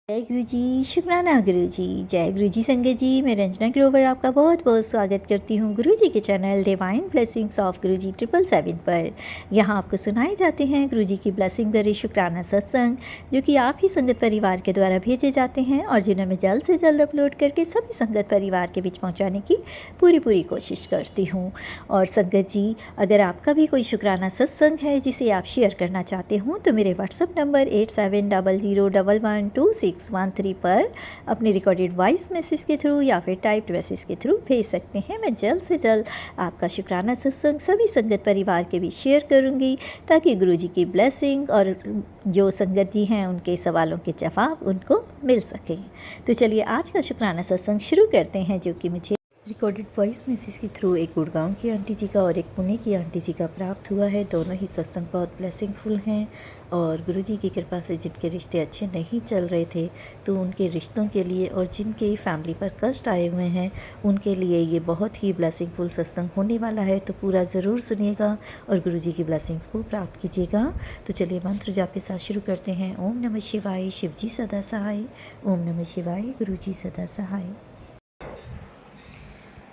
जय गुरु जी, शुक्राना गुरु जी। जय गुरु जी संगत जी, मैं रंजना ग्रोवर आपका बहुत बहुत स्वागत करती हूँ गुरु जी के चैनल डिवाइन ब्लेसिंग्स ऑफ गुरु जी 777 पर। यहाँ आपको सुनाए जाते हैं गुरु जी की ब्लेसिंग भरे शुक्राना सत्संग, जो कि आप ही संगत परिवार के द्वारा भेजे जाते हैं और जिन्हें मैं जल्द से जल्द अपलोड करके सभी संगत परिवार के बीच पहुँचाने की पूरी कोशिश करती हूँ। और संगत जी, अगर आपका भी कोई शुक्राना सत्संग है जिसे आप शेयर करना चाहते हो तो मेरे व्हाट्सअप नंबर 8700112613 पर अपने रिकॉर्डेड वॉइस मैसेज के थ्रू या फिर टाइप्ड मैसेज के थ्रू भेज सकते हैं। मैं जल्द से जल्द आपका शुक्राना सत्संग सभी संगत परिवार के बीच शेयर करूंगी, ताकि गुरु जी की ब्लेसिंग और जो संगत जी हैं उनके सवालों के जवाब उनको मिल सकें। तो चलिए आज का शुक्राना सत्संग शुरू करते हैं, जो कि मुझे रिकॉर्डेड वॉइस मैसेज के थ्रू एक गुड़गांव की आंटी जी का और एक पुणे की आंटी जी का प्राप्त हुआ है। दोनों ही सत्संग बहुत ब्लेसिंगफुल हैं और गुरु जी की कृपा से जिनके रिश्ते अच्छे नहीं चल रहे थे तो उनके रिश्तों के लिए, और जिनके फैमिली पर कष्ट आए हुए हैं उनके लिए ये बहुत ही ब्लेसिंगफुल सत्संग होने वाला है। तो पूरा ज़रूर सुनिएगा और गुरु जी की ब्लेसिंग्स को प्राप्त कीजिएगा। तो चलिए मंत्र जाप के साथ शुरू करते हैं। ओम नमः शिवाय, शिव जी सदा सहाय। ओम नमः शिवाय, गुरु जी सदा सहाय।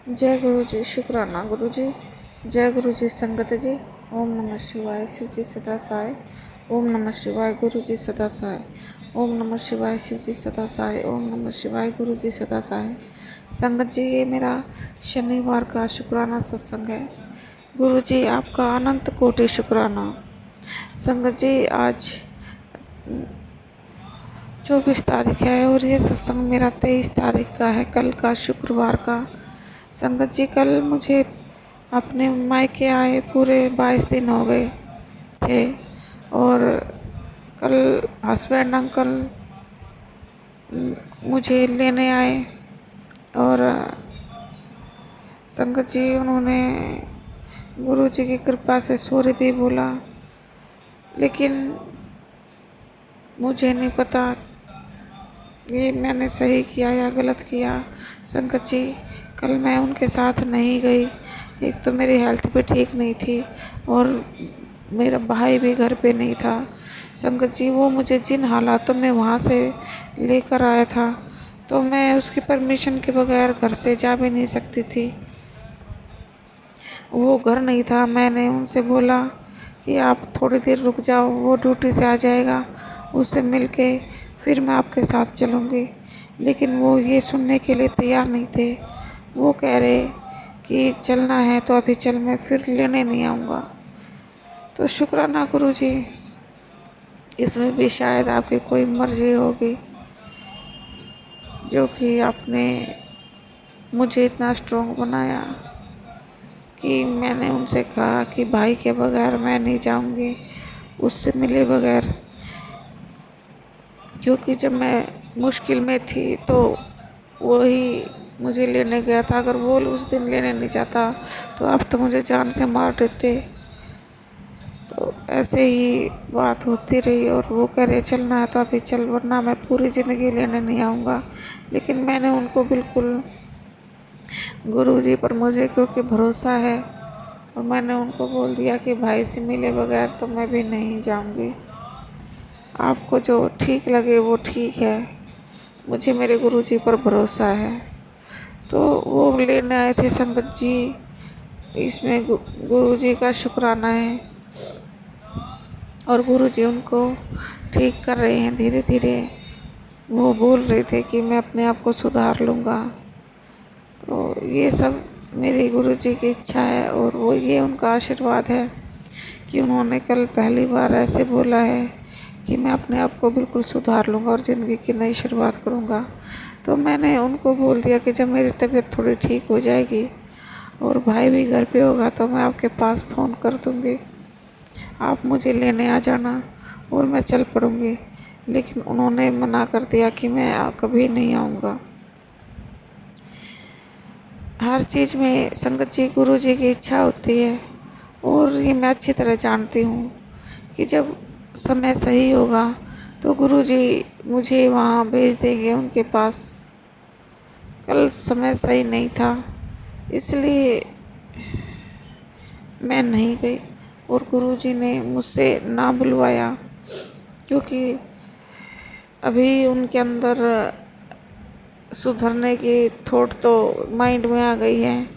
जय गुरु जी, शुक्राना गुरु जी। जय गुरु जी संगत जी। ओम नमः शिवाय, शिव जी सदा सहाय। ओम नमः शिवाय, गुरु जी सदा सहाय। ओम नमः शिवाय, शिव जी सदा सहाय। ओम नमः शिवाय, गुरु जी सदा सहाय। संगत जी, ये मेरा शनिवार का शुक्राना सत्संग है। गुरु जी आपका अनंत कोटि शुक्राना। संगत जी, आज 24 तारीख है और ये सत्संग मेरा 23 तारीख का है, कल का शुक्रवार का। संगत जी, कल मुझे अपने मायके आए पूरे 22 दिन हो गए थे और कल हस्बैंड अंकल मुझे लेने आए और संगत जी उन्होंने गुरु जी की कृपा से सॉरी भी बोला, लेकिन मुझे नहीं पता ये मैंने सही किया या गलत किया। संगत जी, कल मैं उनके साथ नहीं गई। एक तो मेरी हेल्थ भी ठीक नहीं थी और मेरा भाई भी घर पे नहीं था। संगत जी, वो मुझे जिन हालातों में वहाँ से लेकर आया था तो मैं उसकी परमिशन के बगैर घर से जा भी नहीं सकती थी। वो घर नहीं था। मैंने उनसे बोला कि आप थोड़ी देर रुक जाओ, वो ड्यूटी से आ जाएगा, उससे मिल के फिर मैं आपके साथ चलूँगी। लेकिन वो ये सुनने के लिए तैयार नहीं थे। वो कह रहे कि चलना है तो अभी चल, मैं फिर लेने नहीं आऊँगा। तो शुक्राना गुरु जी, इसमें भी शायद आपकी कोई मर्जी होगी, जो कि आपने मुझे इतना स्ट्रॉन्ग बनाया कि मैंने उनसे कहा कि भाई के बगैर मैं नहीं जाऊँगी, उससे मिले बगैर। क्योंकि जब मैं मुश्किल में थी तो वही मुझे लेने गया था। अगर वो उस दिन लेने नहीं जाता तो अब तो मुझे जान से मार देते। तो ऐसे ही बात होती रही और वो कह रहे चलना है तो अभी चल, वरना मैं पूरी ज़िंदगी लेने नहीं आऊँगा। लेकिन मैंने उनको बिल्कुल, गुरु जी पर मुझे क्योंकि भरोसा है, और मैंने उनको बोल दिया कि भाई से मिले बगैर तो मैं भी नहीं जाऊँगी। आपको जो ठीक लगे वो ठीक है, मुझे मेरे गुरु जी पर भरोसा है। तो वो लेने आए थे संगत जी, इसमें गुरु जी का शुक्राना है और गुरु जी उनको ठीक कर रहे हैं धीरे धीरे। वो बोल रहे थे कि मैं अपने आप को सुधार लूँगा। तो ये सब मेरे गुरु जी की इच्छा है और वो ये उनका आशीर्वाद है कि उन्होंने कल पहली बार ऐसे बोला है कि मैं अपने आप को बिल्कुल सुधार लूँगा और ज़िंदगी की नई शुरुआत करूँगा। तो मैंने उनको बोल दिया कि जब मेरी तबीयत थोड़ी ठीक हो जाएगी और भाई भी घर पे होगा तो मैं आपके पास फ़ोन कर दूँगी, आप मुझे लेने आ जाना और मैं चल पड़ूँगी। लेकिन उन्होंने मना कर दिया कि मैं कभी नहीं आऊँगा। हर चीज़ में संगत जी गुरु जी की इच्छा होती है और ये मैं अच्छी तरह जानती हूँ कि जब समय सही होगा तो गुरु जी मुझे वहाँ भेज देंगे उनके पास। कल समय सही नहीं था, इसलिए मैं नहीं गई और गुरु जी ने मुझसे ना बुलवाया, क्योंकि अभी उनके अंदर सुधरने की थॉट तो माइंड में आ गई है,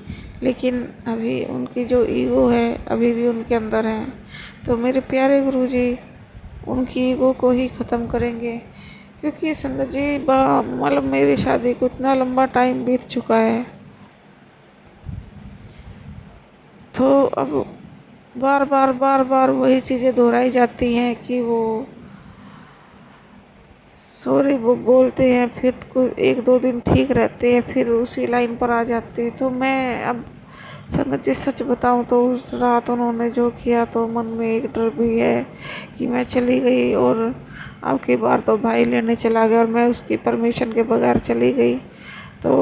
लेकिन अभी उनकी जो ईगो है अभी भी उनके अंदर है। तो मेरे प्यारे गुरुजी उनकी ईगो को ही ख़त्म करेंगे, क्योंकि संगत जी मतलब मेरी शादी को इतना लंबा टाइम बीत चुका है, तो अब बार बार वही चीज़ें दोहराई जाती हैं कि वो सॉरी वो बोलते हैं, फिर कुछ 1-2 दिन ठीक रहते हैं, फिर उसी लाइन पर आ जाते हैं। तो मैं अब संगत जी सच बताऊं तो उस रात उन्होंने जो किया तो मन में एक डर भी है कि मैं चली गई और अब की बार तो भाई लेने चला गया और मैं उसकी परमिशन के बगैर चली गई तो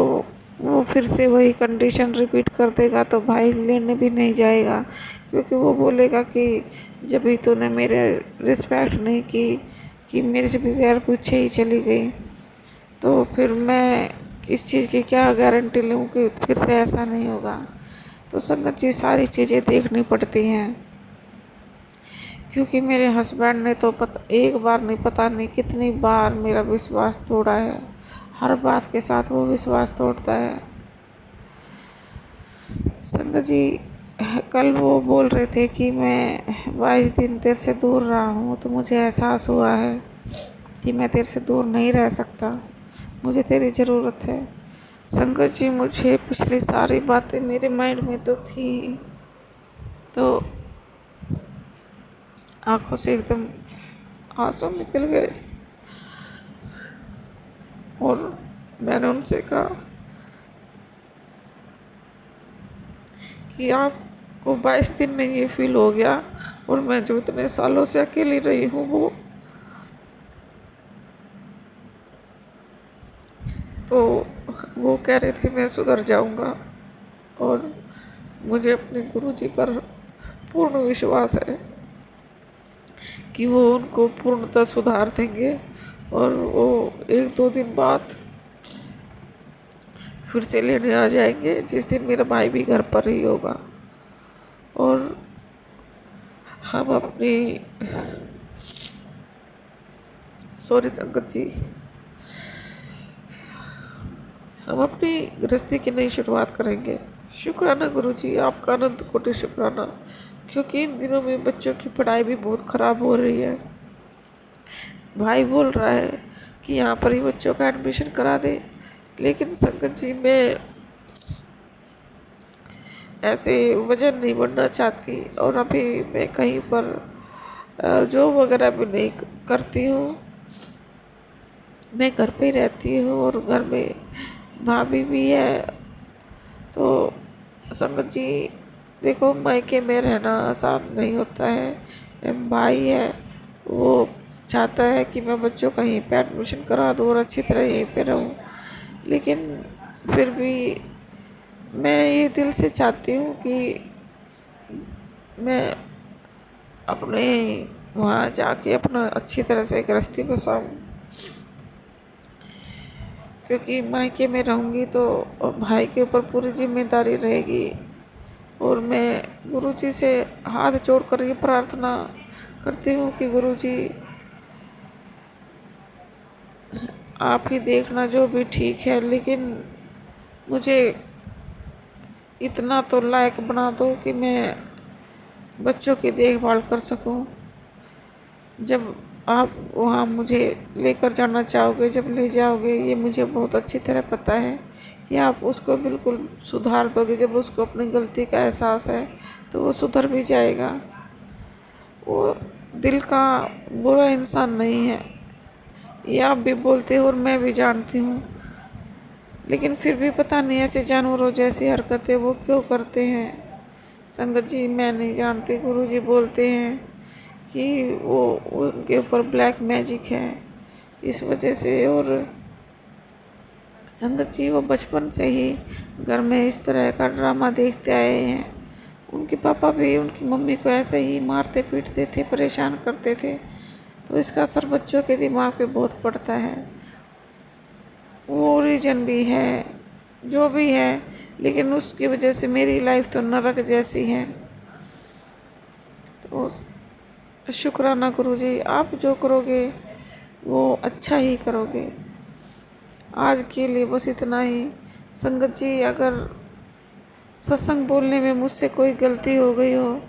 वो फिर से वही कंडीशन रिपीट कर देगा, तो भाई लेने भी नहीं जाएगा, क्योंकि वो बोलेगा कि जब भी तूने मेरे रिस्पेक्ट नहीं की कि मेरे से बगैर पूछे ही चली गई, तो फिर मैं इस चीज़ की क्या गारंटी लूँ कि फिर से ऐसा नहीं होगा। तो संगत जी सारी चीज़ें देखनी पड़ती हैं, क्योंकि मेरे हस्बैंड ने तो एक बार नहीं पता नहीं कितनी बार मेरा विश्वास तोड़ा है। हर बात के साथ वो विश्वास तोड़ता है। संगत जी कल वो बोल रहे थे कि मैं 22 दिन तेरे से दूर रहा हूँ, तो मुझे एहसास हुआ है कि मैं तेरे से दूर नहीं रह सकता, मुझे तेरी ज़रूरत है। संगत जी मुझे पिछली सारी बातें मेरे माइंड में तो थी, तो आंखों से एकदम आंसू निकल गए और मैंने उनसे कहा कि आपको 22 दिन में ये फील हो गया और मैं जो इतने सालों से अकेली रही हूँ वो कह रहे थे मैं सुधर जाऊँगा, और मुझे अपने गुरुजी पर पूर्ण विश्वास है कि वो उनको पूर्णतः सुधार देंगे और वो 1-2 दिन बाद फिर से लेने आ जाएंगे, जिस दिन मेरा भाई भी घर पर ही होगा। और हम अपनी सॉरी संगत जी हम अपनी गृहस्थी की नई शुरुआत करेंगे। शुक्राना गुरुजी, आपका अनंत कोटि शुक्राना, क्योंकि इन दिनों में बच्चों की पढ़ाई भी बहुत ख़राब हो रही है। भाई बोल रहा है कि यहाँ पर ही बच्चों का एडमिशन करा दे, लेकिन संगत जी मैं ऐसे वजन नहीं बढ़ना चाहती, और अभी मैं कहीं पर जॉब वगैरह भी नहीं करती हूँ, मैं घर पे ही रहती हूँ और घर में भाभी भी है। तो संगत जी देखो मायके में रहना आसान नहीं होता है। भाई है वो चाहता है कि मैं बच्चों का यहीं पे एडमिशन करा दूँ और अच्छी तरह यहीं पे रहूँ, लेकिन फिर भी मैं ये दिल से चाहती हूँ कि मैं अपने वहाँ जाके अपना अच्छी तरह से गृहस्थी बसाऊँ, क्योंकि मायके में रहूँगी तो भाई के ऊपर पूरी जिम्मेदारी रहेगी। और मैं गुरुजी से हाथ जोड़कर ये प्रार्थना करती हूँ कि गुरुजी आप ही देखना जो भी ठीक है, लेकिन मुझे इतना तो लायक बना दो कि मैं बच्चों की देखभाल कर सकूं। जब आप वहाँ मुझे लेकर जाना चाहोगे, जब ले जाओगे, ये मुझे बहुत अच्छी तरह पता है कि आप उसको बिल्कुल सुधार दोगे। जब उसको अपनी गलती का एहसास है तो वो सुधर भी जाएगा। वो दिल का बुरा इंसान नहीं है, ये आप भी बोलते हो और मैं भी जानती हूँ, लेकिन फिर भी पता नहीं ऐसे जानवरों जैसी हरकतें वो क्यों करते हैं। संगत जी मैं नहीं जानती, गुरुजी बोलते हैं कि वो उनके ऊपर ब्लैक मैजिक है इस वजह से। और संगत जी वो बचपन से ही घर में इस तरह का ड्रामा देखते आए हैं। उनके पापा भी उनकी मम्मी को ऐसे ही मारते पीटते थे, परेशान करते थे, तो इसका असर बच्चों के दिमाग पे बहुत पड़ता है। वो रीजन भी है जो भी है, लेकिन उसकी वजह से मेरी लाइफ तो नरक जैसी है। तो शुक्राना गुरुजी, आप जो करोगे वो अच्छा ही करोगे। आज के लिए बस इतना ही। संगत जी, अगर सत्संग बोलने में मुझसे कोई गलती हो गई हो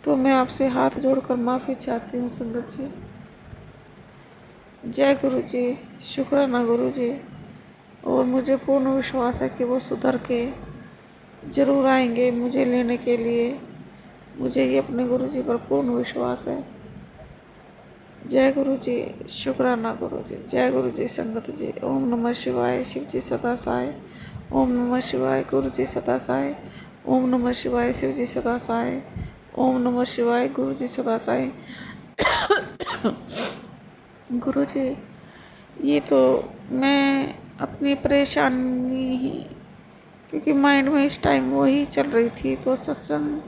तो मैं आपसे हाथ जोड़कर माफ़ी चाहती हूँ संगत जी। जय गुरु जी। शुक्राना गुरु जी। और मुझे पूर्ण विश्वास है कि वो सुधर के ज़रूर आएंगे मुझे लेने के लिए। मुझे ये अपने गुरु जी पर पूर्ण विश्वास है। जय गुरु जी। शुक्राना गुरु जी। जय गुरु जी। संगत जी, ओम नमः शिवाय। शिव जी सदा सहाय। ओम नमः शिवाय। गुरु जी सदा सहाय। ओम नमः शिवाय। शिव जी सदा सहाय। ओम नमः शिवाय। गुरु जी सदा सहाय। गुरु जी, ये तो मैं अपनी परेशानी ही, क्योंकि माइंड में इस टाइम वही चल रही थी तो सत्संग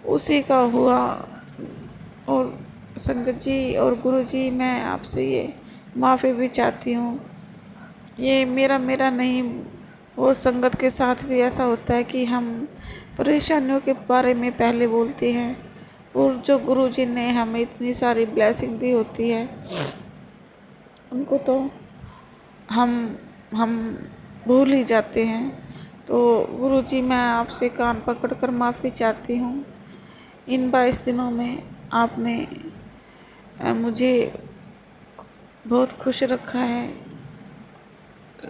उसी का हुआ। और संगत जी और गुरु जी, मैं आपसे ये माफ़ी भी चाहती हूँ। ये मेरा नहीं, वो संगत के साथ भी ऐसा होता है कि हम परेशानियों के बारे में पहले बोलते हैं और जो गुरु जी ने हमें इतनी सारी ब्लेसिंग दी होती है उनको तो हम हम भूल ही जाते हैं। तो गुरु जी, मैं आपसे कान पकड़कर माफ़ी चाहती हूँ। इन 22 दिनों में आपने मुझे बहुत खुश रखा है।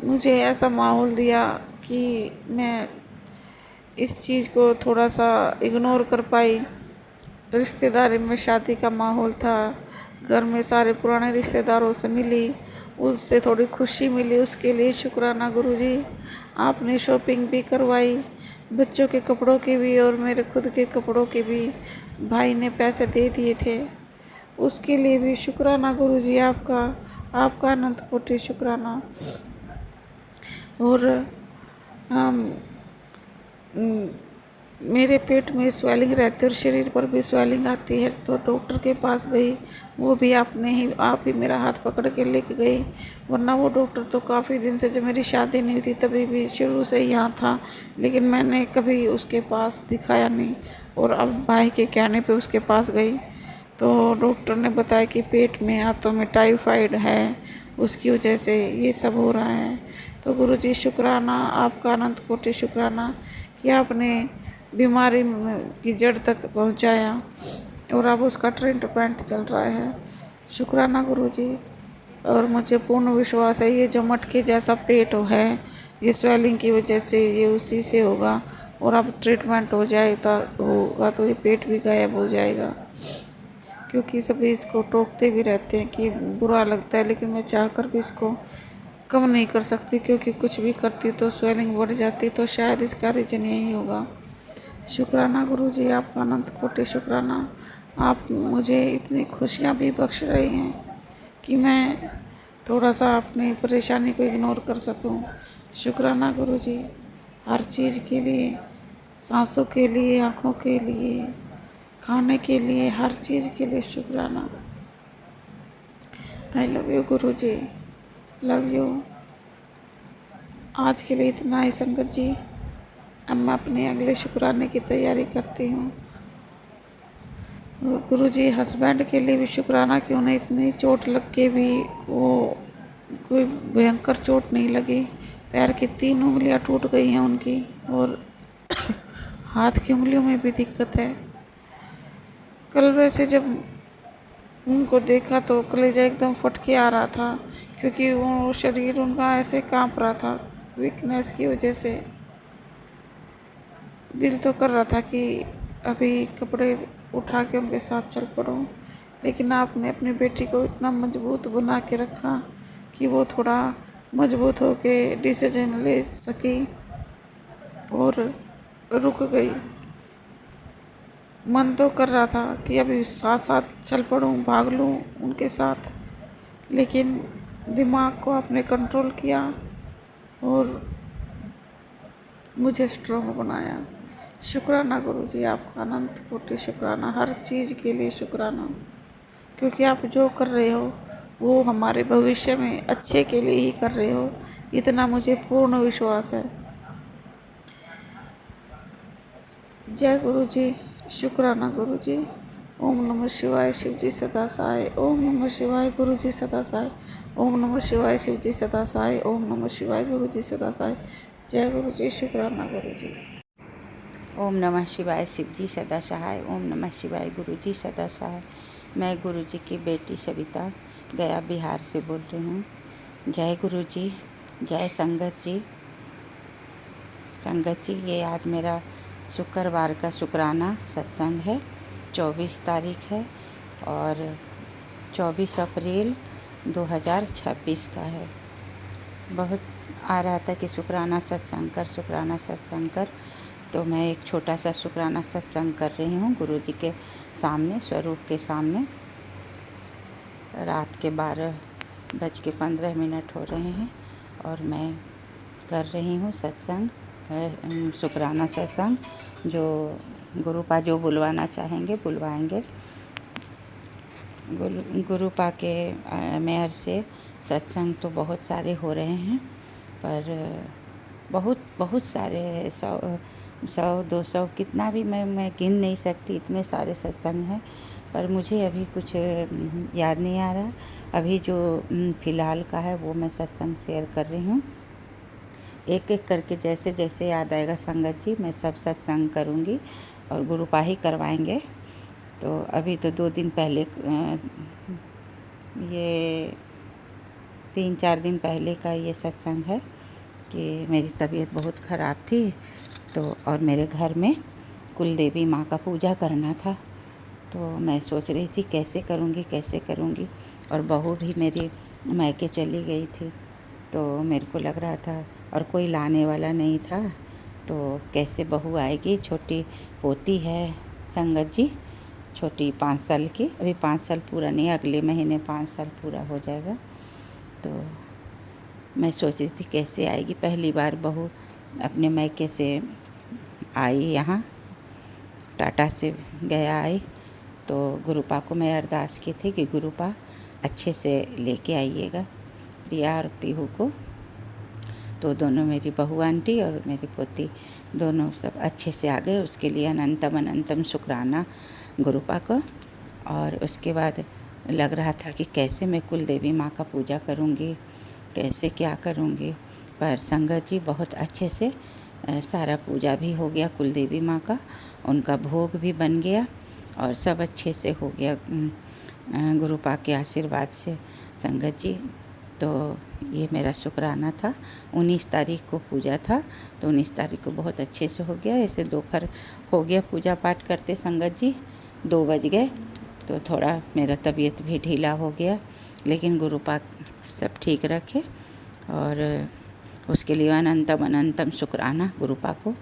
मुझे ऐसा माहौल दिया कि मैं इस चीज़ को थोड़ा सा इग्नोर कर पाई। रिश्तेदारी में शादी का माहौल था, घर में सारे पुराने रिश्तेदारों से मिली, उससे थोड़ी खुशी मिली, उसके लिए शुक्राना गुरु जी। आपने शॉपिंग भी करवाई, बच्चों के कपड़ों की भी और मेरे खुद के कपड़ों के भी भाई ने पैसे दे दिए थे, उसके लिए भी शुक्राना गुरु जी। आपका अनंत कोटि शुक्राना। और मेरे पेट में स्वेलिंग रहती है और शरीर पर भी स्वेलिंग आती है, तो डॉक्टर के पास गई, वो भी आप ही मेरा हाथ पकड़ के लेके गई। वरना वो डॉक्टर तो काफ़ी दिन से, जब मेरी शादी नहीं हुई थी तभी भी शुरू से ही यहाँ था, लेकिन मैंने कभी उसके पास दिखाया नहीं। और अब भाई के कहने पे उसके पास गई तो डॉक्टर ने बताया कि पेट में, हाथों में टाइफाइड है, उसकी वजह से ये सब हो रहा है। तो गुरु जी शुक्राना, आपका अनंत कोटि शुक्राना कि आपने बीमारी की जड़ तक पहुंचाया और अब उसका ट्रीटमेंट चल रहा है। शुक्राना गुरु जी। और मुझे पूर्ण विश्वास है ये जो मटके जैसा पेट है, ये स्वेलिंग की वजह से ये उसी से होगा, और अब ट्रीटमेंट होगा तो ये पेट भी गायब हो जाएगा। क्योंकि सभी इसको टोकते भी रहते हैं कि बुरा लगता है, लेकिन मैं चाहकर भी इसको कम नहीं कर सकती, क्योंकि कुछ भी करती तो स्वेलिंग बढ़ जाती, तो शायद इसका रीजन यही होगा। शुक्राना गुरु जी, आपका अनंत कोटि शुक्राना। आप मुझे इतनी खुशियाँ भी बख्श रहे हैं कि मैं थोड़ा सा अपनी परेशानी को इग्नोर कर सकूं। शुक्राना गुरु जी, हर चीज़ के लिए, सांसों के लिए, आँखों के लिए, खाने के लिए, हर चीज़ के लिए शुक्राना। I love you Guru ji, love you. आज के लिए इतना ही संगत जी। अब मैं अपने अगले शुक्राने की तैयारी करती हूँ। गुरु जी, हस्बैंड के लिए भी शुक्राना कि उन्हें इतनी चोट लग के भी वो कोई भयंकर चोट नहीं लगी। पैर की 3 उंगलियां टूट गई हैं उनकी, और हाथ की उंगलियों में भी दिक्कत है। कल वैसे जब उनको देखा तो कलेजा एकदम फट के आ रहा था, क्योंकि वो शरीर उनका ऐसे कांप रहा था वीकनेस की वजह से। दिल तो कर रहा था कि अभी कपड़े उठा के उनके साथ चल पड़ूं, लेकिन आपने अपनी बेटी को इतना मजबूत बना के रखा कि वो थोड़ा मजबूत होके डिसीजन ले सकी और रुक गई। मन तो कर रहा था कि अभी साथ साथ चल पड़ूं, भाग लूं उनके साथ, लेकिन दिमाग को आपने कंट्रोल किया और मुझे स्ट्रॉन्ग बनाया। शुक्राना गुरु जी, आपका अनंत कोटि शुक्राना, हर चीज़ के लिए शुक्राना, क्योंकि आप जो कर रहे हो वो हमारे भविष्य में अच्छे के लिए ही कर रहे हो, इतना मुझे पूर्ण विश्वास है। जय गुरु जी। शुक्राना गुरु जी। ओम नमः शिवाय शिव जी सदा सहाय। ओम नमः शिवाय गुरु जी सदा सहाय। ओम नमः शिवाय शिव जी सदा सहाय। ओम नमः शिवाय गुरु जी सदा सहाय। जय गुरु जी, शुक्राना गुरु जी। ओम नमः शिवाय शिव जी सदा सहाय। ओम नमः शिवाय गुरु जी सदा सहाय। मैं गुरु जी की बेटी सविता गया बिहार से बोल रही हूँ। जय गुरु जी, जय संगत जी। संगत जी, ये आज मेरा शुक्रवार का शुक्राना सत्संग है। 24 तारीख है और 24 अप्रैल 2026 का है। बहुत आ रहा था कि शुक्राना सत्संग कर, तो मैं एक छोटा सा शुक्राना सत्संग कर रही हूँ गुरु जी के सामने, स्वरूप के सामने। रात के 12:15 हो रहे हैं और मैं कर रही हूँ सत्संग, शुक्राना सत्संग। जो गुरुपा जो बुलवाना चाहेंगे बुलवाएंगे। गुरुपा के मेहर से सत्संग तो बहुत सारे हो रहे हैं, पर बहुत सारे 100-200 कितना भी मैं गिन नहीं सकती, इतने सारे सत्संग हैं। पर मुझे अभी कुछ याद नहीं आ रहा। अभी जो फ़िलहाल का है वो मैं सत्संग शेयर कर रही हूँ। एक एक करके जैसे जैसे याद आएगा संगत जी, मैं सब सत्संग करूँगी और गुरुपा ही करवाएंगे। तो अभी तो 2 दिन पहले, ये 3-4 दिन पहले का ये सत्संग है कि मेरी तबीयत बहुत ख़राब थी, तो और मेरे घर में कुल देवी माँ का पूजा करना था। तो मैं सोच रही थी कैसे करूँगी, और बहू भी मेरी मायके चली गई थी। तो मेरे को लग रहा था और कोई लाने वाला नहीं था, तो कैसे बहू आएगी। छोटी पोती है संगत जी, छोटी 5 साल की, अभी 5 साल पूरा नहीं, अगले महीने 5 साल पूरा हो जाएगा। तो मैं सोच रही थी कैसे आएगी। पहली बार बहू अपने मायके से आई, यहाँ टाटा से गया आई। तो गुरुपा को मैं अरदास की थी कि गुरुपा अच्छे से लेके आइएगा प्रिया और पीहू को। तो दोनों, मेरी बहू आंटी और मेरी पोती, दोनों सब अच्छे से आ गए। उसके लिए अनंतम शुक्राना गुरुपा को। और उसके बाद लग रहा था कि कैसे मैं कुल देवी माँ का पूजा करूँगी, कैसे क्या करूँगी। पर संगत जी बहुत अच्छे से सारा पूजा भी हो गया कुल देवी माँ का, उनका भोग भी बन गया और सब अच्छे से हो गया गुरुपा के आशीर्वाद से संगत जी। तो ये मेरा शुक्राना था। 19 तारीख को पूजा था, तो 19 तारीख को बहुत अच्छे से हो गया। ऐसे दोपहर हो गया पूजा पाठ करते संगत जी, 2 बज गए। तो थोड़ा मेरा तबीयत भी ढीला हो गया, लेकिन गुरुपा सब ठीक रखे और उसके लिए अनंतम शुक्राना गुरुपा को।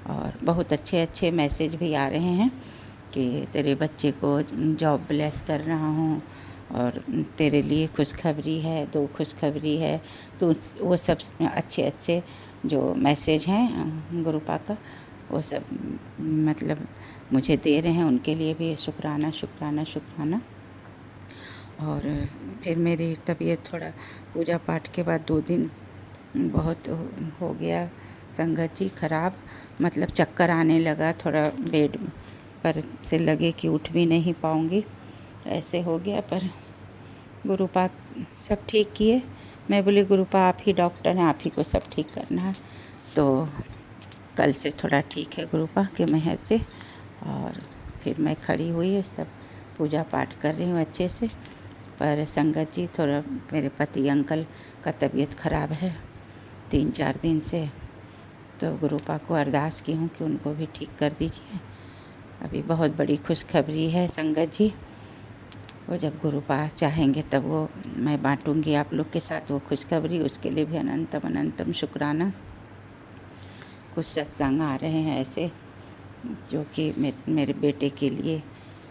और बहुत अच्छे मैसेज भी आ रहे हैं कि तेरे बच्चे को जॉब ब्लेस कर रहा हूँ और तेरे लिए खुशखबरी है, 2 खुशखबरी है। तो वो सब अच्छे जो मैसेज हैं गुरुपा का, वो सब मतलब मुझे दे रहे हैं। उनके लिए भी शुक्राना। और फिर मेरी तबीयत थोड़ा पूजा पाठ के बाद 2 दिन बहुत हो गया संगत जी ख़राब, मतलब चक्कर आने लगा, थोड़ा बेड पर से लगे कि उठ भी नहीं पाऊँगी, ऐसे हो गया। पर गुरुपा सब ठीक किए। मैं बोली गुरुपा आप ही डॉक्टर हैं, आप ही को सब ठीक करना है। तो कल से थोड़ा ठीक है गुरुपा के मेहर से। और फिर मैं खड़ी हुई, सब पूजा पाठ कर रही हूँ अच्छे से। पर संगत जी थोड़ा मेरे पति अंकल का तबीयत ख़राब है 3-4 दिन से, तो गुरुपा को अरदास की हूँ कि उनको भी ठीक कर दीजिए। अभी बहुत बड़ी खुशखबरी है संगत जी, वो जब गुरुपा चाहेंगे तब वो मैं बांटूंगी आप लोग के साथ वो खुशखबरी। उसके लिए भी अनंतम शुक्राना। कुछ सत्संग आ रहे हैं ऐसे जो कि मेरे बेटे के लिए,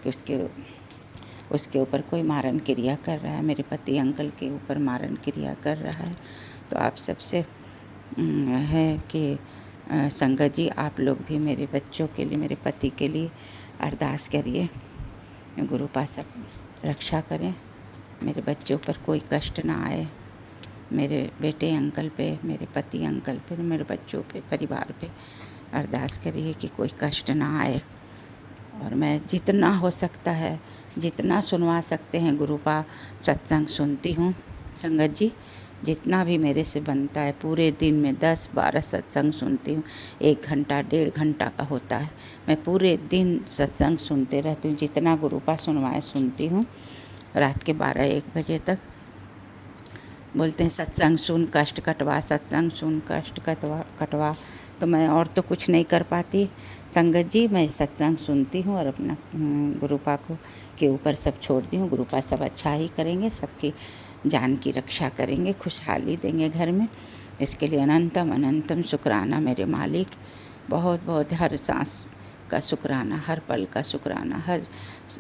कि उसके ऊपर कोई मारण क्रिया कर रहा है, मेरे पति अंकल के ऊपर मारण क्रिया कर रहा है। तो आप सबसे है कि संगत जी आप लोग भी मेरे बच्चों के लिए, मेरे पति के लिए अरदास करिए, गुरुपा सब रक्षा करें, मेरे बच्चों पर कोई कष्ट ना आए, मेरे बेटे अंकल पे, मेरे पति अंकल पे, मेरे बच्चों पे, परिवार पे अरदास करिए कि कोई कष्ट ना आए। और मैं जितना हो सकता है, जितना सुनवा सकते हैं गुरु का सत्संग सुनती हूँ। संगत जी, जितना भी मेरे से बनता है, पूरे दिन में 10-12 सत्संग सुनती हूँ। 1 घंटा 1.5 घंटा का होता है, मैं पूरे दिन सत्संग सुनते रहती हूँ। जितना गुरु का सुनवाए सुनती हूँ, रात के 12-1 बजे तक। बोलते हैं सत्संग सुन कष्ट कटवा, सत्संग सुन कष्ट कटवा। तो मैं और तो कुछ नहीं कर पाती संगत जी। मैं सत्संग सुनती हूँ और अपना गुरुपा को के ऊपर सब छोड़ती हूँ। गुरुपा सब अच्छा ही करेंगे, सबकी जान की रक्षा करेंगे, खुशहाली देंगे घर में। इसके लिए अनंतम अनंतम शुक्राना मेरे मालिक। बहुत बहुत हर सांस का शुक्राना, हर पल का शुक्राना, हर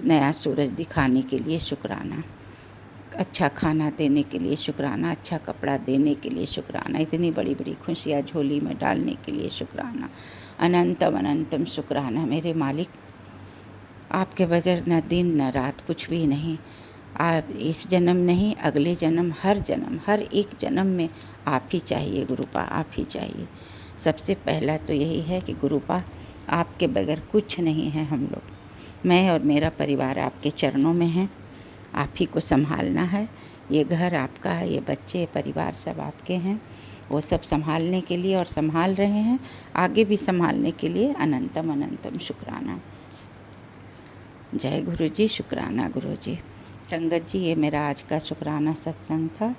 नया सूरज दिखाने के लिए शुक्राना, अच्छा खाना देने के लिए शुक्राना, अच्छा कपड़ा देने के लिए शुक्राना, इतनी बड़ी बड़ी खुशियाँ झोली में डालने के लिए शुक्राना। अनंतम अनंतम शुक्राना मेरे मालिक। आपके बगैर न दिन न रात कुछ भी नहीं। आप इस जन्म नहीं, अगले जन्म, हर एक जन्म में आप ही चाहिए गुरुपा, आप ही चाहिए। सबसे पहला तो यही है कि गुरुपा आपके बगैर कुछ नहीं है। हम लोग, मैं और मेरा परिवार आपके चरणों में हैं। आप ही को संभालना है। ये घर आपका है, ये बच्चे परिवार सब आपके हैं। वो सब संभालने के लिए और संभाल रहे हैं, आगे भी संभालने के लिए अनंतम अनंतम शुक्राना। जय गुरु जी, शुक्राना गुरु जी। संगत जी, ये मेरा आज का शुक्राना सत्संग था।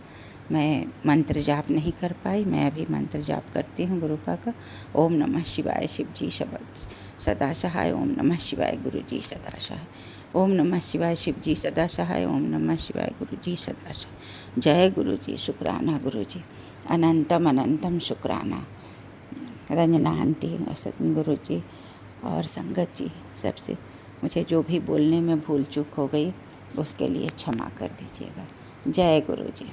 मैं मंत्र जाप नहीं कर पाई, मैं अभी मंत्र जाप करती हूँ गुरुपा का। ओम नमः शिवाय, शिव जी शब्द सदा सहाय। ओम नमः शिवाय, गुरु जी सदा सहाय। ओम नमः शिवाय, शिव जी सदा सहाय। ओम नमः शिवाय, गुरु जी सदा सहाय। जय गुरु जी, शुक्राना गुरु जी। अनंतम अनंतम शुक्राना। रंजना आंटी, गुरु जी और संगत जी, सबसे मुझे जो भी बोलने में भूल चूक हो गई उसके लिए क्षमा कर दीजिएगा। जय गुरु जी।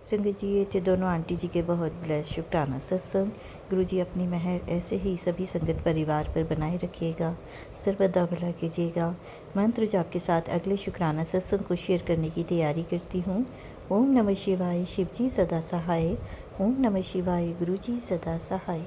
संगत जी, ये थे दोनों आंटी जी के बहुत ब्लेस शुक्राना सत्संग। गुरु जी अपनी मेहर ऐसे ही सभी संगत परिवार पर बनाए रखिएगा, सर्वदा भला कीजिएगा। मंत्र जाप के साथ अगले शुक्राना सत्संग को शेयर करने की तैयारी करती हूँ। ओम नमः शिवाय, शिव जी सदा सहाय। ओम नमः शिवाय, गुरु जी सदा सहाय।